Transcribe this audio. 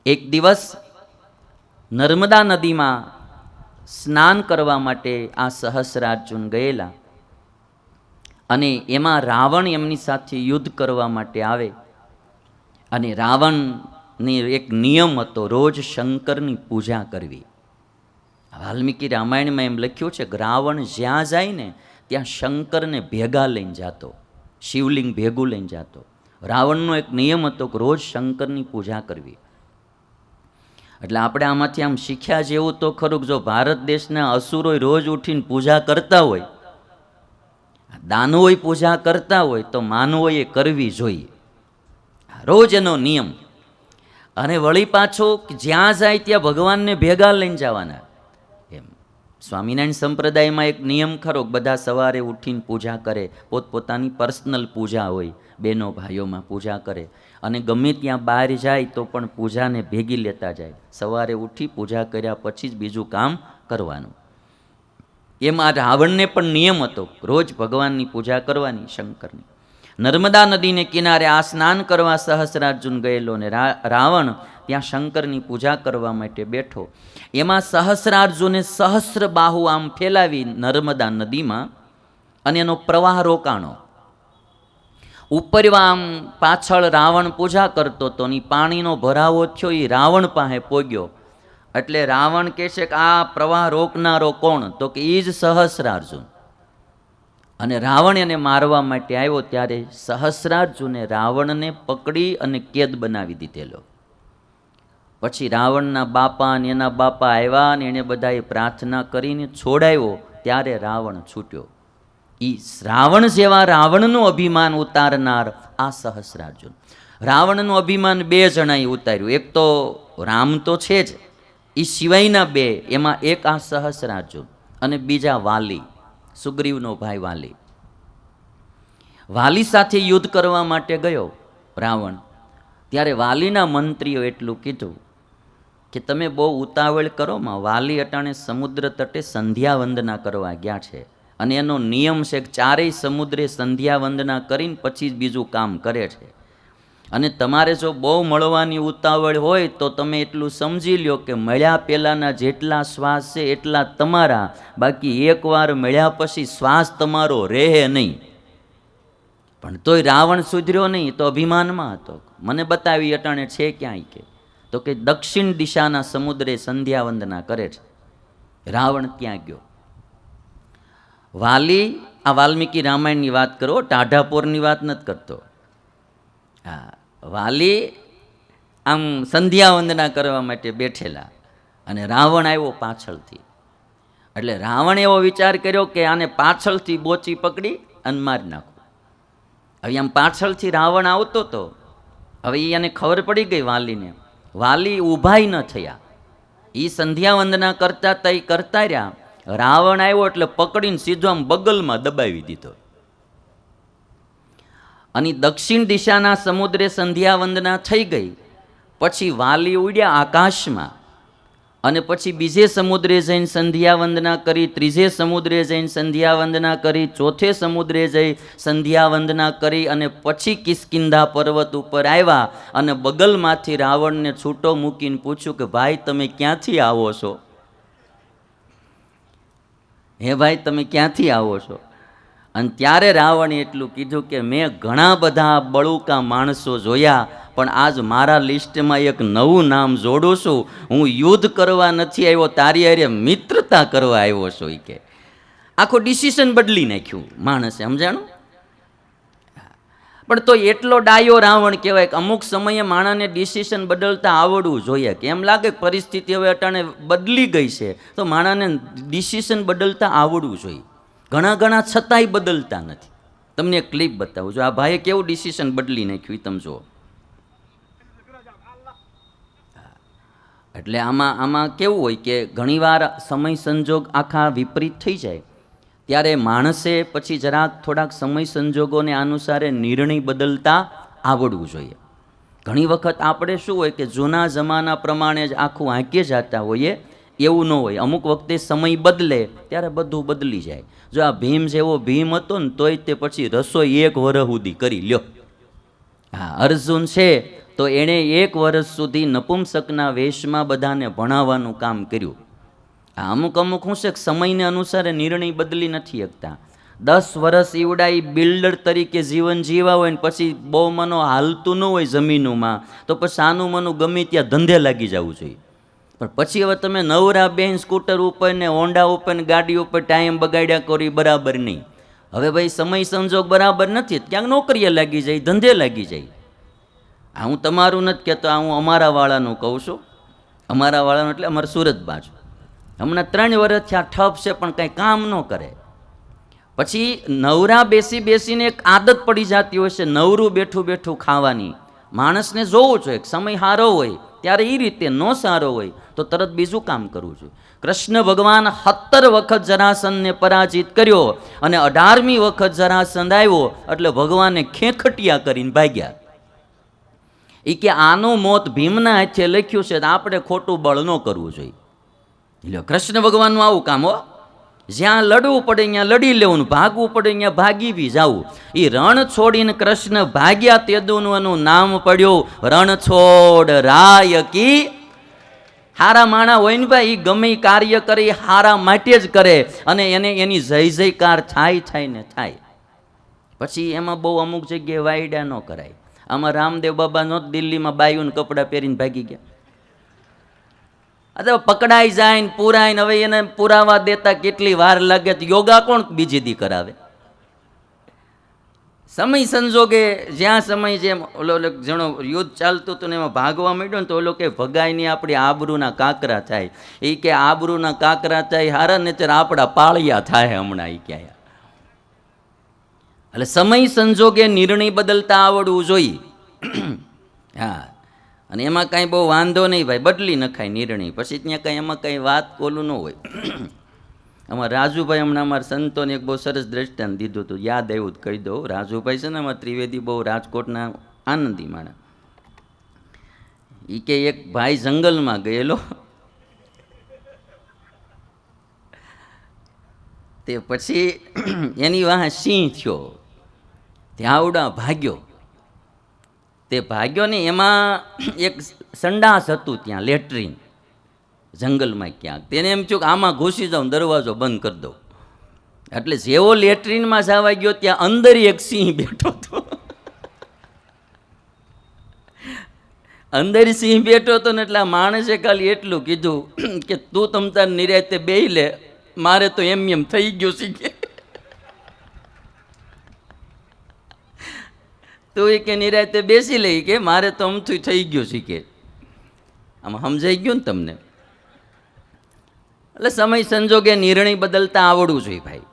એક દિવસ નર્મદા નદીમાં સ્નાન કરવા માટે આ સહસ્રાર્જુન ગયેલા અને એમાં રાવણ એમની સાથે યુદ્ધ કરવા માટે આવે અને રાવણની એક નિયમ હતો, રોજ શંકરની પૂજા કરવી. વાલ્મીકી રામાયણમાં એમ લખ્યું છે કે રાવણ જ્યાં જાય ને ત્યાં શંકરને ભેગા લઈને જતો, શિવલિંગ ભેગું લઈને જતો. રાવણનો એક નિયમ હતો કે રોજ શંકરની પૂજા કરવી. એટલે આપણે આમાંથી આમ શીખ્યા જેવું તો ખરું કે જો ભારત દેશના અસુરોય રોજ ઉઠીને પૂજા કરતા હોય, દાનવોય પૂજા કરતા હોય, તો માનવોએ કરવી જોઈએ, રોજ એનો નિયમ. અને વળી પાછો જ્યાં જાય ત્યાં ભગવાનને ભેગા લઈને જવાના. એમ સ્વામિનારાયણ સંપ્રદાયમાં એક નિયમ ખરો, બધા સવારે ઉઠીને પૂજા કરે, પોતપોતાની પર્સનલ પૂજા હોય, બહેનો ભાઈઓમાં પૂજા કરે અને ગમે ત્યાં બહાર જાય તો પણ પૂજાને ભેગી લેતા જાય. સવારે ઉઠી પૂજા કર્યા પછી જ બીજું કામ કરવાનું. એમાં રાવણને પણ નિયમ હતો, રોજ ભગવાનની પૂજા કરવાની, શંકરની. નર્મદા નદીને કિનારે આ સ્નાન કરવા સહસ્રાર્જુન ગયેલો ને રાવણ ત્યાં શંકરની પૂજા કરવા માટે બેઠો. એમાં સહસ્રાર્જુને સહસ્ર બાહુ આમ ફેલાવી નર્મદા નદીમાં અને એનો પ્રવાહ રોકાણો. ઉપર આમ પાછળ રાવણ પૂજા કરતો હતો ને પાણીનો ભરાવો થયો, એ રાવણ પાસે પોગ્યો. એટલે રાવણ કહે છે કે આ પ્રવાહ રોકનારો કોણ? તો કે એ જ સહસ્રાર્જુન. અને રાવણ એને મારવા માટે આવ્યો ત્યારે સહસ્રાર્જુને રાવણને પકડી અને કેદ બનાવી દીધેલો. પછી રાવણના બાપા અને એના બાપા આવ્યા ને એને બધાએ પ્રાર્થના કરીને છોડાવ્યો, ત્યારે રાવણ છૂટ્યો. એ રાવણ જેવા રાવણનું અભિમાન ઉતારનાર આ સહસ્રાર્જુન. રાવણનું અભિમાન બે જણાએ ઉતાર્યું. એક તો રામ તો છે જ, એ સિવાયના બે, એમાં એક આ સહસ્રાર્જુન અને બીજા વાલી, સુગ્રીવનો ભાઈ વાલી. વાલી સાથે યુદ્ધ કરવા માટે ગયો રાવણ. ત્યારે વાલીના મંત્રીઓ એટલું કીધું કે તમે બહુ ઉતાવળ કરો માં, વાલી અટાણે સમુદ્ર તટે સંધ્યા વંદના કરવા ગયા છે અને એનો નિયમ છે કે ચારેય સમુદ્રે સંધ્યા વંદના કરીને પછી જ બીજું કામ કરે છે. અને તમારે જો બહુ મળવાની ઉતાવળ હોય તો તમે એટલું સમજી લ્યો કે મળ્યા પહેલાંના જેટલા શ્વાસ છે એટલા તમારા, બાકી એકવાર મળ્યા પછી શ્વાસ તમારો રહે નહીં. પણ તોય રાવણ સુધર્યો નહીં, તો અભિમાનમાં હતો. મને બતાવી અટાણે છે ક્યાંય કે? તો કે દક્ષિણ દિશાના સમુદ્રે સંધ્યા વંદના કરે છે. રાવણ ત્યાં ગયો. વાલી, આ વાલ્મીકી રામાયણની વાત કરો, ટાઢાપોરની વાત નથી કરતો. હા, વાલી આમ સંધ્યા વંદના કરવા માટે બેઠેલા અને રાવણ આવ્યો પાછળથી. એટલે રાવણ એવો વિચાર કર્યો કે આને પાછળથી બોચી પકડી અને મારી નાખો. હવે આમ પાછળથી રાવણ આવતો હતો. હવે એને ખબર પડી ગઈ વાલીને. વાલી ઊભાઈ ન થયા, એ સંધ્યા વંદના કરતા હતા, એ કરતા રહ્યા. રાવણ આવ્યો એટલે પકડીને સીધો આમ બગલમાં દબાવી દીધો. અને દક્ષિણ દિશાના સમુદ્રે સંધ્યા વંદના થઈ ગઈ. પછી વાલી ઉડ્યા આકાશમાં અને પછી બીજે સમુદ્રે જઈને સંધ્યા વંદના કરી, ત્રીજે સમુદ્રે જઈને સંધ્યા વંદના કરી, ચોથે સમુદ્રે જઈ સંધ્યા વંદના કરી અને પછી કિષ્કિંધા પર્વત ઉપર આવ્યા અને બગલમાંથી રાવણને છૂટો મૂકીને પૂછ્યું કે ભાઈ તમે ક્યાંથી આવો છો? હે ભાઈ તમે ક્યાંથી આવો છો? અને ત્યારે રાવણે એટલું કીધું કે મેં ઘણા બધા બળુકા માણસો જોયા, પણ આજ મારા લિસ્ટમાં એક નવું નામ જોડું છું. હું યુદ્ધ કરવા નથી આવ્યો, તારી હારે મિત્રતા કરવા આવ્યો છું. એ કે આખો ડિસિઝન બદલી નાખ્યું માણસે, સમજાણું? પણ તો એટલો ડાયો રાવણ કહેવાય કે અમુક સમયે માણસને ડિસિઝન બદલતા આવડવું જોઈએ. કે એમ લાગે પરિસ્થિતિ હવે અટાણે બદલી ગઈ છે તો માણસને ડિસિઝન બદલતા આવડવું જોઈએ. ઘણા છતાંય બદલતા નથી. તમને એક ક્લિપ બતાવું છું. આ ભાઈએ કેવું ડિસિઝન બદલી નાખ્યું તમે જુઓ. એટલે આમાં કેવું હોય કે ઘણીવાર સમય સંજોગ આખા વિપરીત થઈ જાય, ત્યારે માણસે પછી જરાક થોડાક સમય સંજોગોને અનુસારે નિર્ણય બદલતા આવડવું જોઈએ. ઘણી વખત આપણે શું હોય કે જૂના જમાના પ્રમાણે જ આખું આંકીએ જતા હોઈએ, એવું ન હોય. અમુક વખતે સમય બદલે ત્યારે બધું બદલી જાય. જો આ ભીમ જેવો ભીમ હતો ને તોય તે પછી રસોઈ 1 વર્ષ સુધી કરી લ્યો. હા, અર્જુન છે તો એણે 1 વર્ષ સુધી નપુંસકના વેશમાં બધાને ભણાવવાનું કામ કર્યું. આ અમુક શું છે કે સમયને અનુસાર નિર્ણય બદલી નથી શકતા. 10 વર્ષ ઈવડા એ બિલ્ડર તરીકે જીવન જીવા હોય ને પછી બહુ મનો હાલતું ન હોય જમીનોમાં, તો પછી સાનું મનું ગમે ત્યાં ધંધે લાગી જવું જોઈએ. પણ પછી હવે તમે નવરા બેન સ્કૂટર ઉપર ને હોન્ડા ઉપર ને ગાડી ઉપર ટાઈમ બગાડ્યા કરી બરાબર નહીં. હવે ભાઈ સમય સંજોગ બરાબર નથી, ક્યાંક નોકરીએ લાગી જાય, ધંધે લાગી જાય. આ હું તમારું નથી કહેતો, આ હું અમારા વાળાનું કહું છું. અમારા વાળાનું એટલે અમારે સુરત બાજુ હમણાં 3 વર્ષથી આ ઠપ છે પણ કંઈ કામ ન કરે. પછી નવરા બેસીને એક આદત પડી જતી હોય છે નવરું બેઠું બેઠું ખાવાની. માણસને જોવું જોઈએ, સમય સારો હોય ત્યારે એ રીતે, ન સારો હોય તો તરત બીજું કામ કરવું જોઈએ. કૃષ્ણ ભગવાન 17 વખત જરાસંધને પરાજિત કર્યો અને 18મી વખત જરાસંધ આવ્યો એટલે ભગવાને ખેખટિયા કરીને ભાગ્યા. એ કે આનું મોત ભીમના હાથે લખ્યું છે, આપણે ખોટું બળ ન કરવું જોઈએ. એટલે કૃષ્ણ ભગવાનનું આવું કામ હો, જ્યાં લડવું પડે ત્યાં લડી લેવું, ભાગવું પડે ત્યાં ભાગી બી જવું. એ રણ છોડીને કૃષ્ણ ભાગ્યા તેદુનું એનું નામ પડ્યું રણછોડ રાય કી. હારા માણા હોય ને ભાઈ, એ ગમે કાર્ય કરે હારા માટે જ કરે અને એને એની જય જયકાર થાય ને થાય. પછી એમાં બહુ અમુક જગ્યાએ વાયડા ન કરાય. આમાં રામદેવ બાબા નો દિલ્હીમાં બાયુને કપડાં પહેરીને ભાગી ગયા. અથવા પકડાઈ જાય ને પૂરાય ને હવે એને પુરાવા દેતા કેટલી વાર લાગે, તો યોગા કોણ બીજી દી કરાવે? સમય સંજોગે જ્યાં સમય જેમ ઓલો જણો યુદ્ધ ચાલતું હતું ને એમાં ભાગવા માંડ્યો ને તો ઓલો કે ભગાય નહીં, આપણી આબરૂના કાકરા થાય. એ કે આબરૂના કાકરા થાય હારા ને ત્યારે આપણા પાળિયા થાય હમણાં. એ ક્યાં એટલે સમય સંજોગે નિર્ણય બદલતા આવડવું જોઈએ. હા, અને એમાં કાંઈ બહુ વાંધો નહીં ભાઈ, બદલી નખાય નિર્ણય. પછી ત્યાં કાંઈ એમાં કાંઈ વાત ઓલું ન હોય. અમારા રાજુભાઈ હમણાં અમારા સંતોને એક બહુ સરસ દ્રષ્ટાંત દીધું હતું, યાદ આવ્યું કહી દઉં. રાજુભાઈ છે ને અમારા ત્રિવેદી બહુ રાજકોટના આનંદી માણા. એ કે એક ભાઈ જંગલમાં ગયેલો, તે પછી એની વાહ સિંહ થયો, ત્યાં આવડા ભાગ્યો. તે ભાગ્યો ને એમાં એક સંડાસ હતું ત્યાં લેટ્રિન જંગલમાં ક્યાંક. તેને એમ થયું કે આમાં ઘૂસી જાઉં, દરવાજો બંધ કરી દઉં. એટલે જેવો લેટ્રિનમાં જવા ગયો ત્યાં અંદર એક સિંહ બેઠો હતો. અંદર સિંહ બેઠો હતો ને એટલે આ માણસે ખાલી એટલું કીધું કે તું તમતાર નિરાતે બેહી લે, મારે તો એમ થઈ ગયું શીખે. તો એ કે નિરાતે બેસી લઈ કે મારે તો અમથું થઈ ગયું શીખે. આમાં સમજાઈ ગયું ને તમને? એટલે સમય સંજોગે નિર્ણય બદલતા આવડવું જોઈએ ભાઈ.